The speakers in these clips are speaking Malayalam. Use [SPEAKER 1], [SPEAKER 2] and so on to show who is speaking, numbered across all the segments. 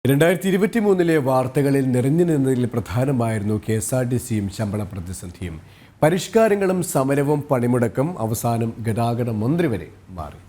[SPEAKER 1] 2023 വാർത്തകളിൽ നിറഞ്ഞു നിന്നതിൽ പ്രധാനമായിരുന്നു KSRTCയും ശമ്പള പ്രതിസന്ധിയും. പരിഷ്കാരങ്ങളും സമരവും പണിമുടക്കും അവസാനം ഗതാഗത മന്ത്രി വരെ മാറി.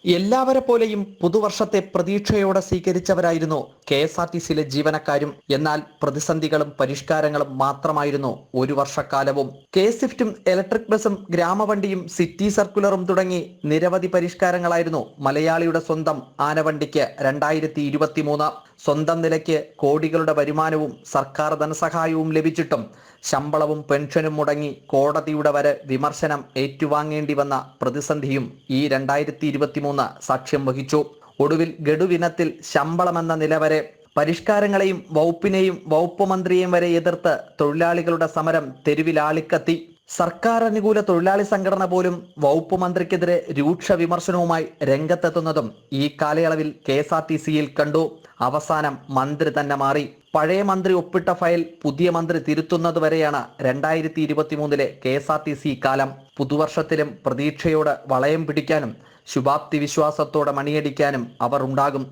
[SPEAKER 2] എല്ലാവരെ പോലെയും പുതുവർഷത്തെ പ്രതീക്ഷയോടെ സ്വീകരിച്ചവരായിരുന്നു KSRTCയിലെ ജീവനക്കാരും. എന്നാൽ പ്രതിസന്ധികളും പരിഷ്കാരങ്ങളും മാത്രമായിരുന്നു ഒരു വർഷക്കാലവും. K-സ്വിഫ്റ്റും ഇലക്ട്രിക് ബസും ഗ്രാമവണ്ടിയും സിറ്റി സർക്കുലറും തുടങ്ങി നിരവധി പരിഷ്കാരങ്ങളായിരുന്നു മലയാളിയുടെ സ്വന്തം ആനവണ്ടിക്ക് 2023. സ്വന്തം നിലയ്ക്ക് കോടികളുടെ വരുമാനവും സർക്കാർ ധനസഹായവും ലഭിച്ചിട്ടും ശമ്പളവും പെൻഷനും മുടങ്ങി കോടതിയുടെ വരെ വിമർശനം ഏറ്റുവാങ്ങേണ്ടി വന്ന പ്രതിസന്ധിയും ഈ 2023 സാക്ഷ്യം വഹിച്ചു. ഒടുവിൽ ഗഡുവിനത്തിൽ ശമ്പളമെന്ന നില വരെ, പരിഷ്കാരങ്ങളെയും വകുപ്പിനെയും വകുപ്പ് മന്ത്രിയെയും വരെ എതിർത്ത് തൊഴിലാളികളുടെ സമരം തെരുവിലാളിക്കത്തി. സർക്കാർ അനുകൂല തൊഴിലാളി സംഘടന പോലും വകുപ്പ് മന്ത്രിക്കെതിരെ രൂക്ഷ വിമർശനവുമായി രംഗത്തെത്തുന്നതും ഈ കാലയളവിൽ KSRTCയിൽ കണ്ടു. അവസാനം മന്ത്രി തന്നെ മാറി. പഴയ മന്ത്രി ഒപ്പിട്ട ഫയൽ പുതിയ മന്ത്രി തിരുത്തുന്നതുവരെയാണ് 2023 KSRTC കാലം. പുതുവർഷത്തിലും പ്രതീക്ഷയോടെ വളയം പിടിക്കാനും ശുഭാപ്തി വിശ്വാസത്തോടെ മണിയടിക്കാനും അവർ ഉണ്ടാകും.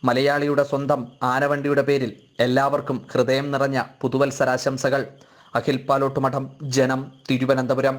[SPEAKER 2] മലയാളിയുടെ സ്വന്തം ആനവണ്ടിയുടെ പേരിൽ എല്ലാവർക്കും ഹൃദയം നിറഞ്ഞ പുതുവത്സരാശംസകൾ. അഖിൽ പാലോട്ടുമഠം, ജനം, തിരുവനന്തപുരം.